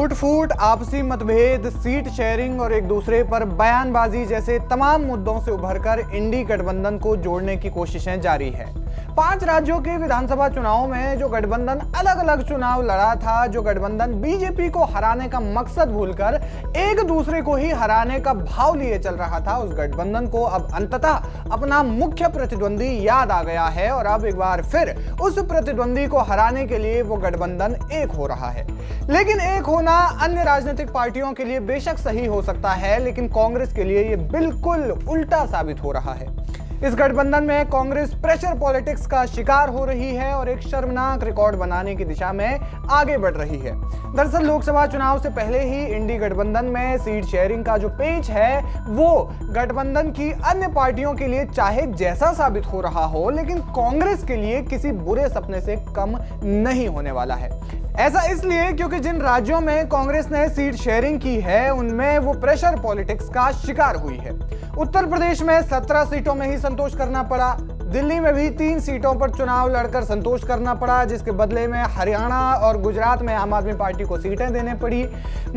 लूट फूट, आपसी मतभेद, सीट शेयरिंग और एक दूसरे पर बयानबाजी जैसे तमाम मुद्दों से उभरकर इंडी गठबंधन को जोड़ने की कोशिशें जारी है। 5 राज्यों के विधानसभा चुनाव में जो गठबंधन अलग अलग चुनाव लड़ा था, जो गठबंधन बीजेपी को हराने का मकसद भूलकर एक दूसरे को ही हराने का भाव लिए चल रहा था, उस गठबंधन को अब अंततः अपना मुख्य प्रतिद्वंदी याद आ गया है और अब एक बार फिर उस प्रतिद्वंदी को हराने के लिए वो गठबंधन एक हो रहा है। लेकिन एक होना अन्य राजनीतिक पार्टियों के लिए बेशक सही हो सकता है, लेकिन कांग्रेस के लिए ये बिल्कुल उल्टा साबित हो रहा है। इस गठबंधन में कांग्रेस प्रेशर पॉलिटिक्स का शिकार हो रही है और एक शर्मनाक रिकॉर्ड बनाने की दिशा में आगे बढ़ रही है। दरअसल लोकसभा चुनाव से पहले ही इंडी गठबंधन में सीट शेयरिंग का जो पेच है वो गठबंधन की अन्य पार्टियों के लिए चाहे जैसा साबित हो रहा हो, लेकिन कांग्रेस के लिए किसी बुरे सपने से कम नहीं होने वाला है। ऐसा इसलिए क्योंकि जिन राज्यों में कांग्रेस ने सीट शेयरिंग की है उनमें वो प्रेशर पॉलिटिक्स का शिकार हुई है। उत्तर प्रदेश में 17 सीटों में ही संतोष करना पड़ा, दिल्ली में भी 3 सीटों पर चुनाव लड़कर संतोष करना पड़ा, जिसके बदले में हरियाणा और गुजरात में आम आदमी पार्टी को सीटें देने पड़ी।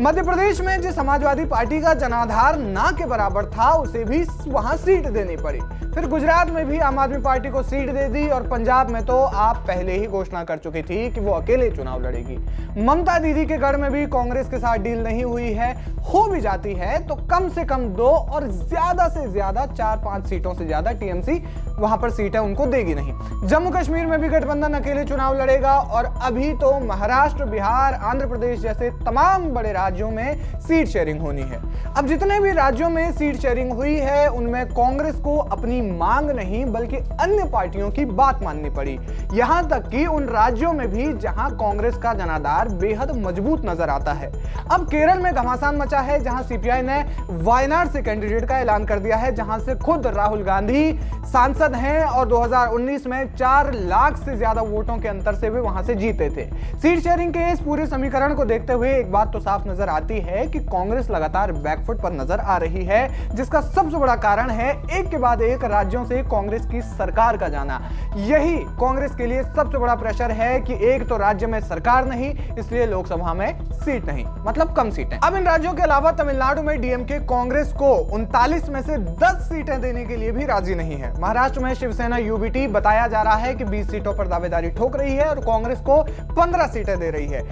मध्य प्रदेश में जो समाजवादी पार्टी का जनाधार ना के बराबर था उसे भी वहां सीट देनी पड़ी। फिर गुजरात में भी आम आदमी पार्टी को सीट दे दी और पंजाब में तो आप पहले ही घोषणा कर चुकी थी कि वो अकेले चुनाव लड़ेगी। ममता दीदी के गढ़ में भी कांग्रेस के साथ डील नहीं हुई है, हो भी जाती है तो कम से कम 2 और ज्यादा से ज्यादा 4-5 सीटों से ज्यादा टीएमसी वहां पर सीटें उनको देगी नहीं। जम्मू कश्मीर में भी गठबंधन अकेले चुनाव लड़ेगा और अभी तो महाराष्ट्र, बिहार, आंध्र प्रदेश जैसे तमाम बड़े राज्यों में सीट शेयरिंग होनी है। अब जितने भी राज्यों में सीट शेयरिंग हुई है उनमें कांग्रेस को अपनी मांग नहीं बल्कि अन्य पार्टियों की बात माननी पड़ी, यहां तक कि उन राज्यों में भी जहां कांग्रेस का जनाधार बेहद मजबूत नजर आता है। अब केरल में घमासान मचा है, जहां सीपीआई ने वायनाड से कैंडिडेट का ऐलान कर दिया है, जहां से खुद राहुल गांधी सांसद हैं और 2019 में 4 लाख से ज्यादा वोटों के अंतर से वे वहां से जीते थे। सीट शेयरिंग के इस पूरे समीकरण को देखते हुए एक बात तो साफ नजर आती है कि कांग्रेस लगातार बैकफुट पर नजर आ रही है, जिसका सबसे बड़ा कारण है एक के बाद एक राज्यों से कांग्रेस की सरकार का जाना। यही कांग्रेस के लिए सबसे बड़ा प्रेशर है कि एक तो राज्य में सरकार नहीं, इसलिए लोकसभा में सीट नहीं, मतलब कम सीटें। अब इन राज्यों के अलावा तमिलनाडु में डीएमके कांग्रेस को 39 में से 10 सीटें देने के लिए भी राजी नहीं है। महाराष्ट्र में शिवसेना यूबीटी बताया जा रहा है कि 20 सीटों पर दावेदारी ठोक रही है और कांग्रेस को 15 सीटें दे रही है।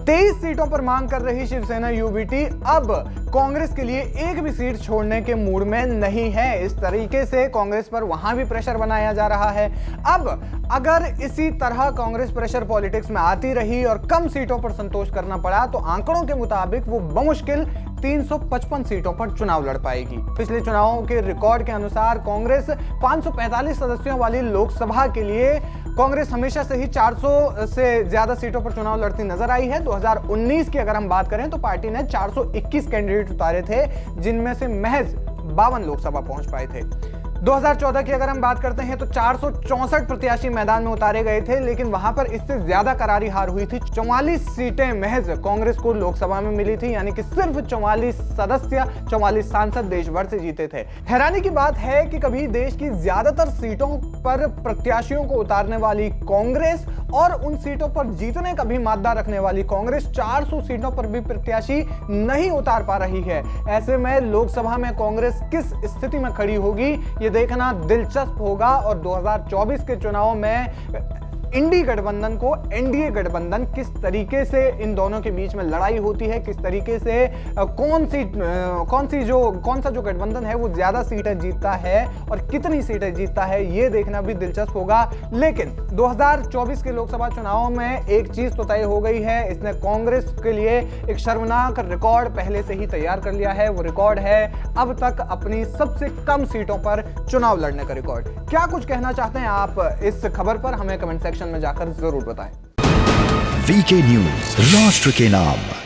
23 सीटों पर मांग कर रही शिवसेना यूबीटी अब कांग्रेस के लिए एक भी सीट छोड़ने के मूड में नहीं है। इस तरीके से कांग्रेस पर वहां भी प्रेशर बनाया जा रहा है। अब अगर इसी तरह कांग्रेस प्रेशर पॉलिटिक्स में आती रही और कम सीटों पर संतोष करना पड़ा तो आंकड़ों के मुताबिक वो बमुश्किल 355 सीटों पर चुनाव लड़ पाएगी। पिछले चुनावों के रिकॉर्ड के अनुसार कांग्रेस 545 सदस्यों वाली लोकसभा के लिए कांग्रेस हमेशा से ही 400 से ज्यादा सीटों पर चुनाव लड़ती नजर आई है। 2019 की अगर हम बात करें तो पार्टी ने 421 कैंडिडेट उतारे थे, जिनमें से महज 52 लोकसभा पहुंच पाए थे। 2014 की अगर हम बात करते हैं तो 464 प्रत्याशी मैदान में उतारे गए थे, लेकिन वहां पर इससे ज्यादा करारी हार हुई थी। 44 सीटें महज कांग्रेस को लोकसभा में मिली थी, यानी कि सिर्फ 44 सदस्य, 44 सांसद देश भर से जीते थे। हैरानी की बात है कि कभी देश की ज्यादातर सीटों पर प्रत्याशियों को उतारने वाली कांग्रेस और उन सीटों पर जीतने का भी मादा रखने वाली कांग्रेस 400 सीटों पर भी प्रत्याशी नहीं उतार पा रही है। ऐसे में लोकसभा में कांग्रेस किस स्थिति में खड़ी होगी ये देखना दिलचस्प होगा और 2024 के चुनाव में इंडी गठबंधन को एनडीए गठबंधन किस तरीके से इन दोनों के बीच में लड़ाई होती है, किस तरीके से कौन सा जो गठबंधन है वो ज्यादा सीटें जीतता है और कितनी सीटें जीतता है, ये देखना भी दिलचस्प होगा। लेकिन 2024 के लोकसभा चुनाव में एक चीज तो तय हो गई है, इसने कांग्रेस के लिए एक शर्मनाक रिकॉर्ड पहले से ही तैयार कर लिया है। वो रिकॉर्ड है अब तक अपनी सबसे कम सीटों पर चुनाव लड़ने का रिकॉर्ड। क्या कुछ कहना चाहते हैं आप इस खबर पर, हमें कमेंट सेक्शन में जाकर जरूर बताएं। वीके न्यूज, राष्ट्र के नाम।